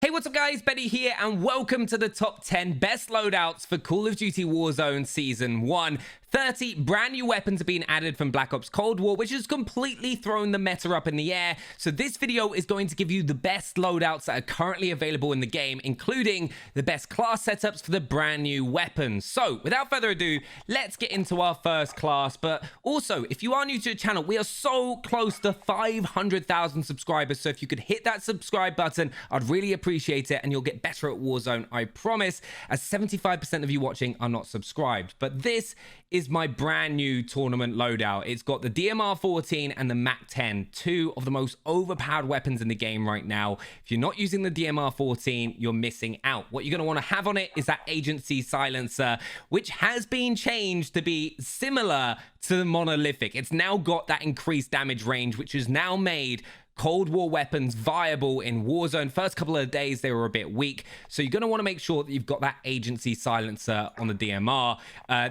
Hey, what's up guys, Benny here, and welcome to the top 10 best loadouts for Call of Duty Warzone Season 1. 30 brand new weapons have been added from Black Ops Cold War, which has completely thrown the meta up in the air. So this video is going to give you the best loadouts that are currently available in the game, including the best class setups for the brand new weapons. So without further ado, let's get into our first class. But also, if you are new to the channel, we are so close to 500,000 subscribers. So if you could hit that subscribe button, I'd really appreciate it, and you'll get better at Warzone, I promise, as 75% of you watching are not subscribed. But this is my brand new tournament loadout. It's got the DMR 14 and the MAC-10, two of the most overpowered weapons in the game right now. If you're not using the DMR 14, you're missing out. What you're going to want to have on it is that agency silencer, which has been changed to be similar to the monolithic. It's now got that increased damage range, which is now made Cold War weapons viable in Warzone. First couple of days they were a bit weak, so you're going to want to make sure that you've got that agency silencer on the DMR.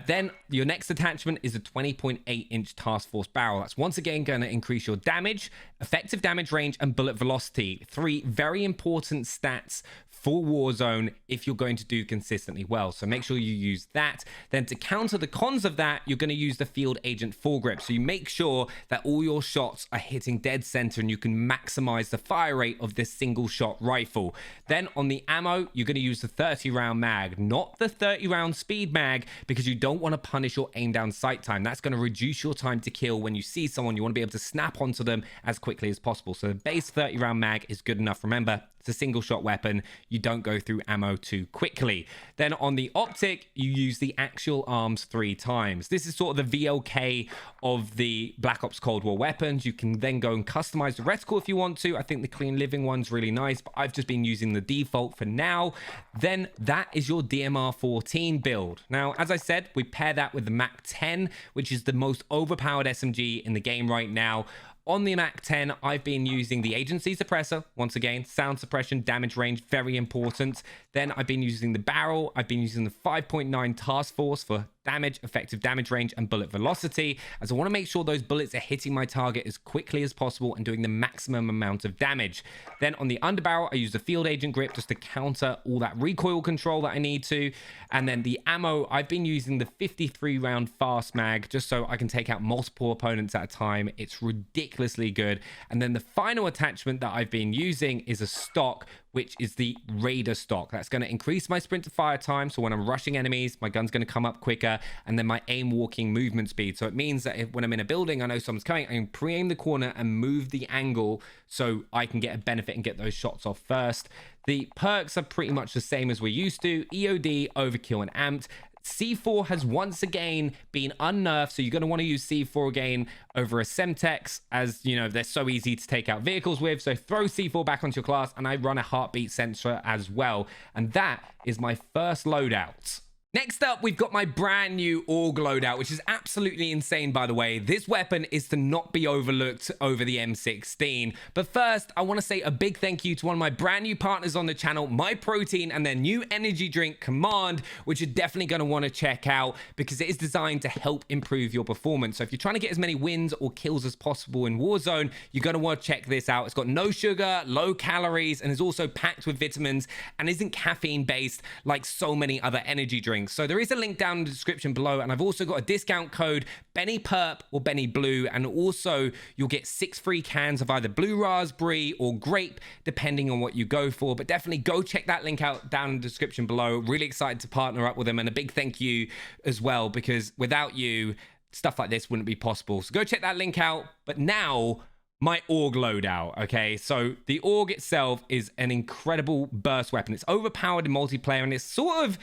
Then your next attachment is a 20.8-inch task force barrel. That's once again going to increase your damage, effective damage range, and bullet velocity. Three very important stats for Warzone if you're going to do consistently well, so make sure you use that. Then to counter the cons of that, you're going to use the field agent foregrip, so you make sure that all your shots are hitting dead center and you can maximize the fire rate of this single shot rifle. Then on the ammo, you're going to use the 30 round mag, not the 30 round speed mag, because you don't want to punish your aim down sight time. That's going to reduce your time to kill. When you see someone, you want to be able to snap onto them as quickly as possible. So the base 30 round mag is good enough. Remember, it's a single shot weapon. You don't go through ammo too quickly. Then on the optic, you use the axial arms 3 times. This is sort of the VLK of the Black Ops Cold War weapons. You can then go and customize the reticle if you want to. I think the clean living one's really nice, but I've just been using the default for now. Then that is your DMR 14 build. Now, as I said, we pair that with the MAC-10, which is the most overpowered SMG in the game right now. On the MAC-10, I've been using the agency suppressor. Once again, sound suppression, damage range, very important. Then I've been using the barrel. I've been using the 5.9 task force for damage, effective damage range, and bullet velocity, as I want to make sure those bullets are hitting my target as quickly as possible and doing the maximum amount of damage. Then on the underbarrel, I use the field agent grip just to counter all that recoil control that I need to. And then the ammo, I've been using the 53 round fast mag just so I can take out multiple opponents at a time. It's ridiculously good. And then the final attachment that I've been using is a stock, which is the Raider stock. That's going to increase my sprint to fire time, so when I'm rushing enemies, my gun's going to come up quicker, and then my aim walking movement speed. So it means that when I'm in a building, I know someone's coming, I can pre-aim the corner and move the angle so I can get a benefit and get those shots off first. The perks are pretty much the same as we're used to: EOD, Overkill, and Amped. C4 has once again been unnerfed, so you're going to want to use C4 again over a Semtex, as you know they're so easy to take out vehicles with. So throw C4 back onto your class, and I run a heartbeat sensor as well. And that is my first loadout. Next up, we've got my brand new AUG loadout, which is absolutely insane, by the way. This weapon is to not be overlooked over the M16. But first, I want to say a big thank you to one of my brand new partners on the channel, MyProtein, and their new energy drink, Command, which you're definitely going to want to check out because it is designed to help improve your performance. So if you're trying to get as many wins or kills as possible in Warzone, you're going to want to check this out. It's got no sugar, low calories, and is also packed with vitamins and isn't caffeine based like so many other energy drinks. So there is a link down in the description below, and I've also got a discount code BennyPerp or BennyBlue, and also you'll get 6 free cans of either blue raspberry or grape depending on what you go for. But definitely go check that link out down in the description below. Really excited to partner up with them, and a big thank you as well, because without you, stuff like this wouldn't be possible. So go check that link out. But now, my AUG loadout, okay? So the AUG itself is an incredible burst weapon. It's overpowered in multiplayer, and it's sort of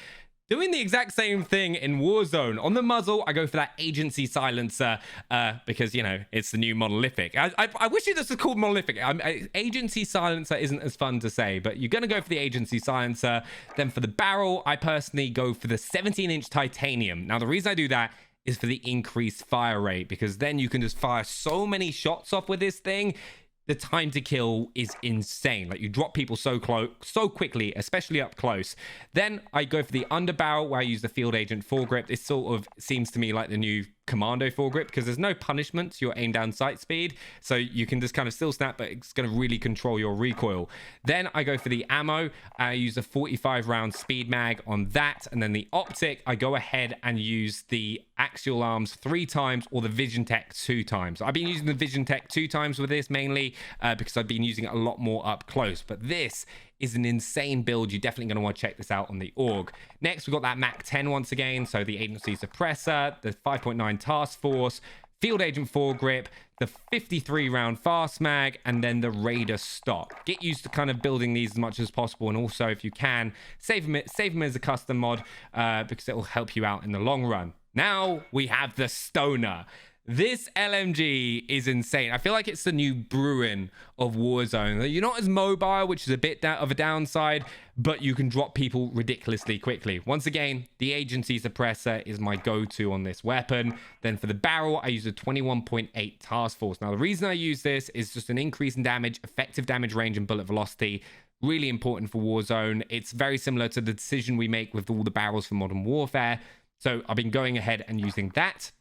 doing the exact same thing in Warzone. On the muzzle, I go for that agency silencer because, you know, it's the new monolithic. I wish this was called monolithic. Agency silencer isn't as fun to say, but you're going to go for the agency silencer. Then for the barrel, I personally go for the 17-inch titanium. Now, the reason I do that is for the increased fire rate, because then you can just fire so many shots off with this thing. The time to kill is insane. Like, you drop people so quickly, especially up close. Then I go for the underbarrel, where I use the field agent foregrip. This sort of seems to me like the new commando foregrip, because there's no punishment to your aim down sight speed, so you can just kind of still snap, but it's going to really control your recoil. Then I go for the ammo. I use a 45 round speed mag on that, and then the optic, I go ahead and use the axial arms 3 times or the vision tech 2 times. I've been using the vision tech 2 times with this mainly because I've been using it a lot more up close, but this is an insane build. You're definitely going to want to check this out on the org. Next, we've got that MAC 10 once again, so the agency suppressor, the 5.9 task force, field agent foregrip, the 53 round fast mag, and then the Raider stock. Get used to kind of building these as much as possible, and also if you can, save them as a custom mod because it will help you out in the long run. Now we have the Stoner. This LMG is insane. I feel like it's the new Bruin of Warzone. You're not as mobile, which is a bit of a downside, but you can drop people ridiculously quickly. Once again, the agency suppressor is my go-to on this weapon. Then for the barrel, I use a 21.8 task force. Now, the reason I use this is just an increase in damage, effective damage range, and bullet velocity. Really important for Warzone. It's very similar to the decision we make with all the barrels for Modern Warfare. So I've been going ahead and using that.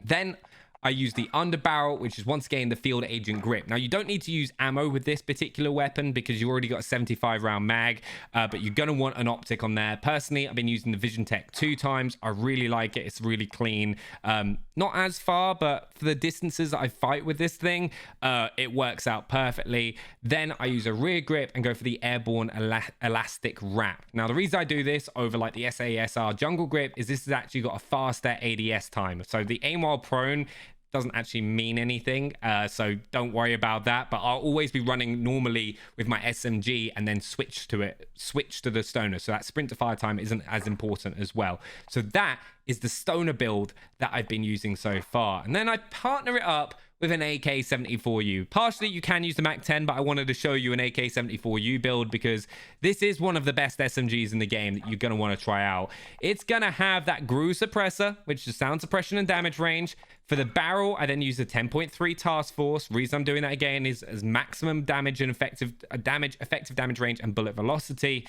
Then I use the underbarrel, which is once again the field agent grip. Now, you don't need to use ammo with this particular weapon because you already got a 75 round mag, but you're going to want an optic on there. Personally, I've been using the Vision Tech 2 times. I really like it. It's really clean. Not as far, but for the distances that I fight with this thing, it works out perfectly. Then I use a rear grip and go for the airborne elastic wrap. Now, the reason I do this over like the SASR jungle grip is this has actually got a faster ADS time. So the aim while prone doesn't actually mean anything, so don't worry about that, but I'll always be running normally with my SMG and then switch to the Stoner, so that sprint to fire time isn't as important as well. So that is the Stoner build that I've been using so far, and then I partner it up with an AK-74U. Partially, you can use the MAC 10, but I wanted to show you an AK-74U build because this is one of the best SMGs in the game that you're going to want to try out. It's going to have that GRU suppressor, which is sound suppression and damage range. For the barrel, I then use the 10.3 task force. Reason I'm doing that again is as maximum damage and effective damage range and bullet velocity.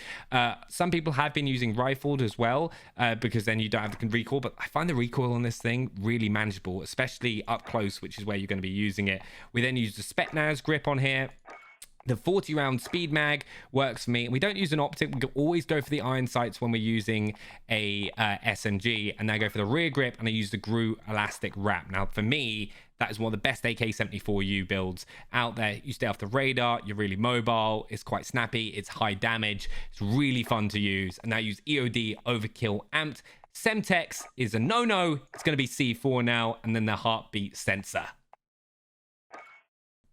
Some people have been using rifled as well because then you don't have the recoil, but I find the recoil on this thing really manageable, especially up close, which is where you're going to be using it. We then use the Spetsnaz grip on here. The 40 round speed mag works for me. We don't use an optic. We always go for the iron sights when we're using a SMG, and then I go for the rear grip and I use the GRU elastic wrap. Now, for me, that is one of the best AK-74U builds out there. You stay off the radar, you're really mobile, it's quite snappy, it's high damage, it's really fun to use. And I use EOD Overkill Amped. Semtex is a no-no. It's going to be C4 now, and then the heartbeat sensor.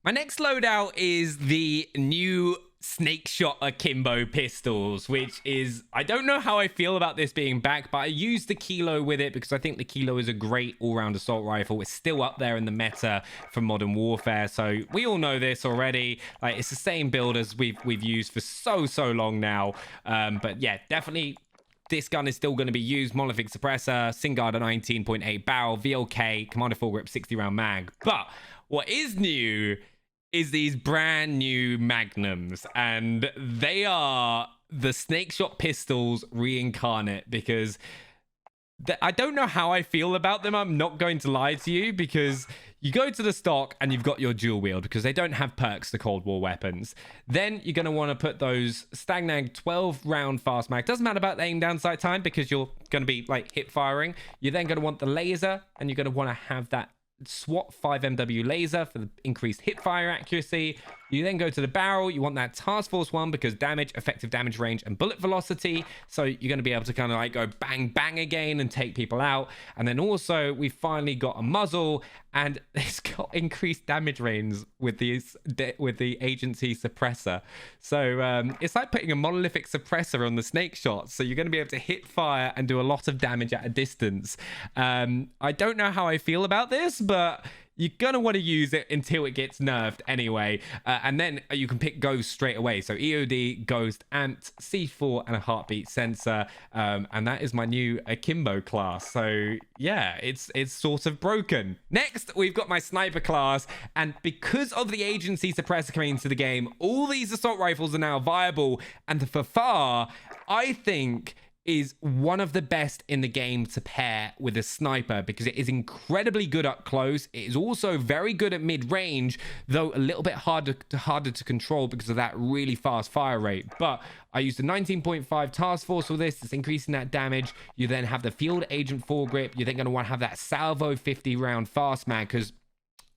My next loadout is the new Snake Shot Akimbo pistols, which is, I don't know how I feel about this being back, but I used the Kilo with it because I think the Kilo is a great all-round assault rifle. It's still up there in the meta for Modern Warfare, so we all know this already. Like, it's the same build as we've used for so long now. But yeah, definitely this gun is still going to be used. Monolithic suppressor, Singard a 19.8 barrel, VLK, Commander foregrip 60 round mag. But what is new is these brand new magnums, and they are the Snake Shot pistols reincarnate, because I don't know how I feel about them. I'm not going to lie to you, because you go to the stock and you've got your dual wield because they don't have perks to Cold War weapons. Then you're going to want to put those Stagnag 12 round fast mag. Doesn't matter about the aim down sight time because you're going to be like hip firing. You're then going to want the laser, and you're going to want to have that SWAT 5MW laser for the increased hip fire accuracy. You then go to the barrel. You want that task force one because damage, effective damage range, and bullet velocity. So you're going to be able to kind of like go bang bang again and take people out. And then also we finally got a muzzle, and it's got increased damage range with the agency suppressor. So it's like putting a monolithic suppressor on the Snake Shot. So you're going to be able to hit fire and do a lot of damage at a distance. I don't know how I feel about this, but you're going to want to use it until it gets nerfed anyway. And then you can pick Ghost straight away. So EOD, Ghost, Amped, C4, and a heartbeat sensor. And that is my new Kimbo Class. So yeah, it's sort of broken. Next, we've got my Sniper Class. And because of the agency suppressor coming into the game, all these assault rifles are now viable. And for far, I think is one of the best in the game to pair with a sniper because it is incredibly good up close. It is also very good at mid-range, though a little bit harder to control because of that really fast fire rate. But I used the 19.5 task force for this. It's increasing that damage. You then have the field agent foregrip. You're then going to want to have that salvo 50 round fast mag because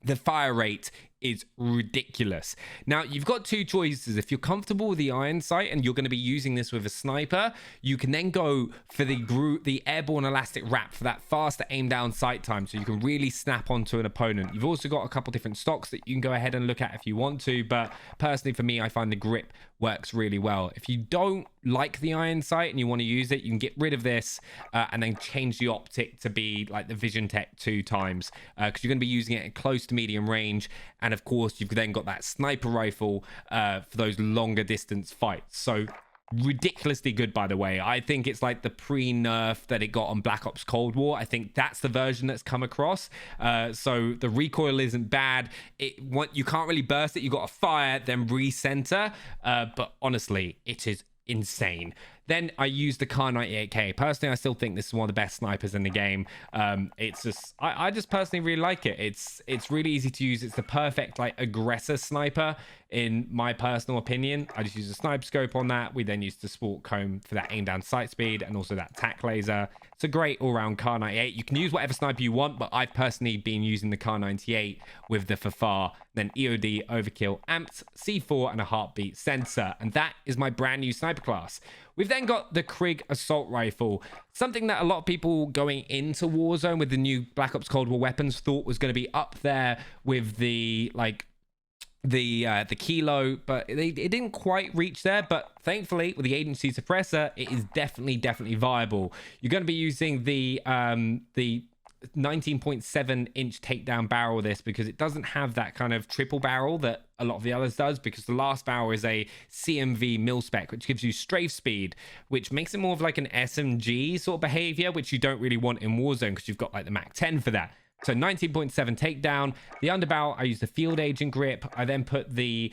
the fire rate is ridiculous. Now, you've got two choices. If you're comfortable with the iron sight and you're going to be using this with a sniper, you can then go for the airborne elastic wrap for that faster aim down sight time, so you can really snap onto an opponent. You've also got a couple different stocks that you can go ahead and look at if you want to, but personally for me, I find the grip works really well. If you don't like the iron sight and you want to use it, you can get rid of this and then change the optic to be like the Vision Tech 2 times because you're going to be using it at close to medium range. And of course, you've then got that sniper rifle for those longer distance fights. So ridiculously good, by the way. I think it's like the pre-nerf that it got on Black Ops Cold War. I think that's the version that's come across. So the recoil isn't bad. You can't really burst it. You got to fire, then recenter. But honestly, it is insane. Then I used the Kar 98K. Personally, I still think this is one of the best snipers in the game. It's just, I just personally really like it. It's really easy to use. It's the perfect like aggressor sniper in my personal opinion. I just use a sniper scope on that. We then use the sport comb for that aim down sight speed and also that tac laser. It's a great all-round Kar 98. You can use whatever sniper you want, but I've personally been using the Kar 98 with the Fafar, then EOD, Overkill, Amped, C4, and a heartbeat sensor. And that is my brand new sniper class. We've then got the Krig Assault Rifle, something that a lot of people going into Warzone with the new Black Ops Cold War weapons thought was going to be up there with the the Kilo, but it didn't quite reach there. But thankfully, with the agency suppressor, it is definitely viable. You're going to be using the 19.7 inch takedown barrel of this because it doesn't have that kind of triple barrel that a lot of the others does, because the last barrel is a CMV mil spec, which gives you strafe speed, which makes it more of like an SMG sort of behavior, which you don't really want in Warzone because you've got like the Mac 10 for that. So 19.7 takedown. The underbarrel, I use the field agent grip. I then put the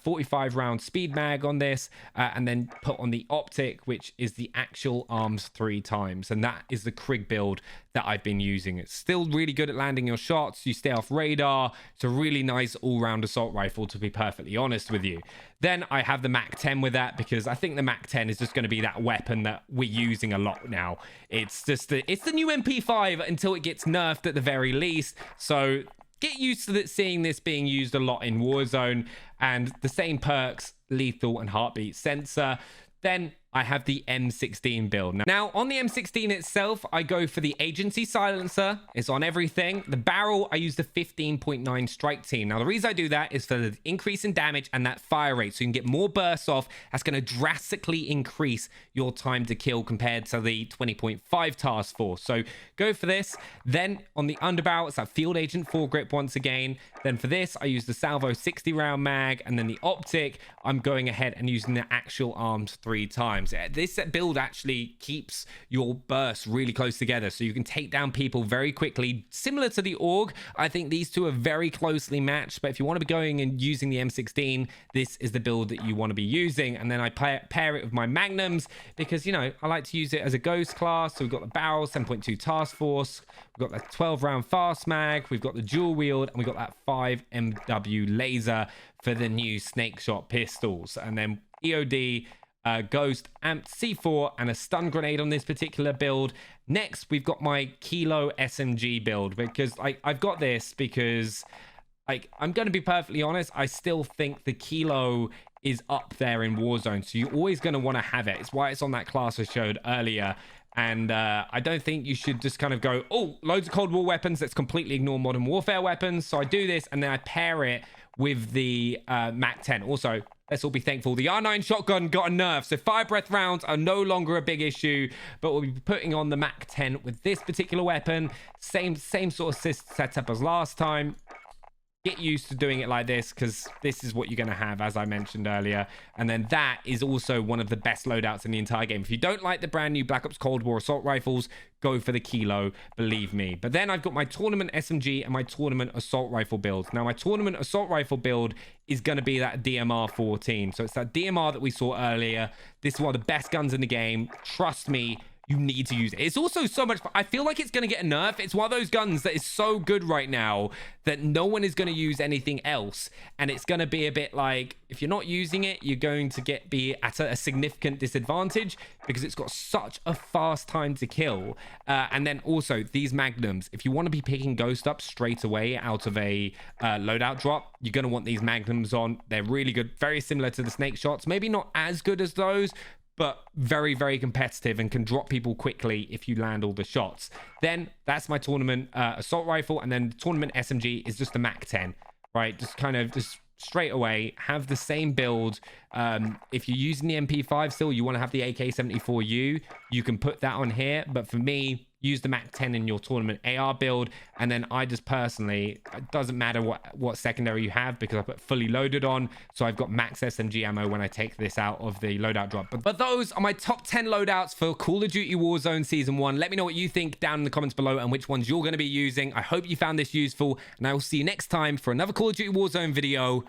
45 round speed mag on this and then put on the optic, which is the actual arms 3 times. And that is the Krig build that I've been using. It's still really good at landing your shots. You stay off radar. It's a really nice all-round assault rifle, to be perfectly honest with you. Then I have the Mac 10 with that because I think the Mac 10 is just going to be that weapon that we're using a lot now. It's just it's the new MP5 until it gets nerfed at the very least. So get used to seeing this being used a lot in Warzone, and the same perks, lethal and heartbeat sensor. Then I have the M16 build. Now, on the M16 itself, I go for the agency silencer. It's on everything. The barrel, I use the 15.9 strike team. Now, the reason I do that is for the increase in damage and that fire rate, so you can get more bursts off. That's going to drastically increase your time to kill compared to the 20.5 task force. So go for this. Then on the underbarrel, it's that field agent foregrip once again. Then for this, I use the salvo 60 round mag, and then the optic, I'm going ahead and using the actual arms 3 times. This build actually keeps your bursts really close together, so you can take down people very quickly. Similar to the AUG, I think these two are very closely matched, but if you want to be going and using the M16, this is the build that you want to be using. And then I pair it with my magnums because, you know, I like to use it as a ghost class. So we've got the barrel, 7.2 task force, we've got that 12 round fast mag, we've got the dual wield, and we've got that 5 MW laser for the new snake shot pistols. And then EOD, Ghost, Amped, C4, and a stun grenade on this particular build. Next, we've got my Kilo SMG build because I've got this because I'm going to be perfectly honest, I still think the Kilo is up there in Warzone, so you're always going to want to have it. It's why it's on that class I showed earlier. And I don't think you should just kind of go, oh, loads of Cold War weapons. Let's completely ignore Modern Warfare weapons. So I do this, and then I pair it with the Mac 10. Also, let's all be thankful the R9 shotgun got a nerf, so fire breath rounds are no longer a big issue, but we'll be putting on the Mac 10 with this particular weapon. Same sort of setup as last time. get used to doing it like this, because this is what you're going to have, as I mentioned earlier. And then that is also one of the best loadouts in the entire game. If you don't like the brand new Black Ops Cold War assault rifles, go for the Kilo, believe me. But then I've got my tournament SMG and my tournament assault rifle build. Now, my tournament assault rifle build is going to be that DMR 14. So it's that DMR that we saw earlier. This is one of the best guns in the game. Trust me, you need to use it. It's also so much fun. I feel like it's going to get a nerf. It's one of those guns that is so good right now that no one is going to use anything else. And it's going to be a bit like, if you're not using it, you're going to be at a significant disadvantage because it's got such a fast time to kill. And then also these magnums, if you want to be picking ghost up straight away out of a loadout drop, you're going to want these magnums on. They're really good. Very similar to the snake shots. Maybe not as good as those, but very, very competitive and can drop people quickly if you land all the shots. Then that's my tournament assault rifle, and then the tournament SMG is just the Mac 10, right? Just straight away have the same build. If you're using the MP5 still, you want to have the AK-74U, you can put that on here. But for me, use the Mac 10 in your tournament AR build. And then I just personally, it doesn't matter what secondary you have, because I put fully loaded on, so I've got max SMG ammo when I take this out of the loadout drop. But those are my top 10 loadouts for Call of Duty Warzone Season 1. Let me know what you think down in the comments below and which ones you're going to be using. I hope you found this useful, and I will see you next time for another Call of Duty Warzone video.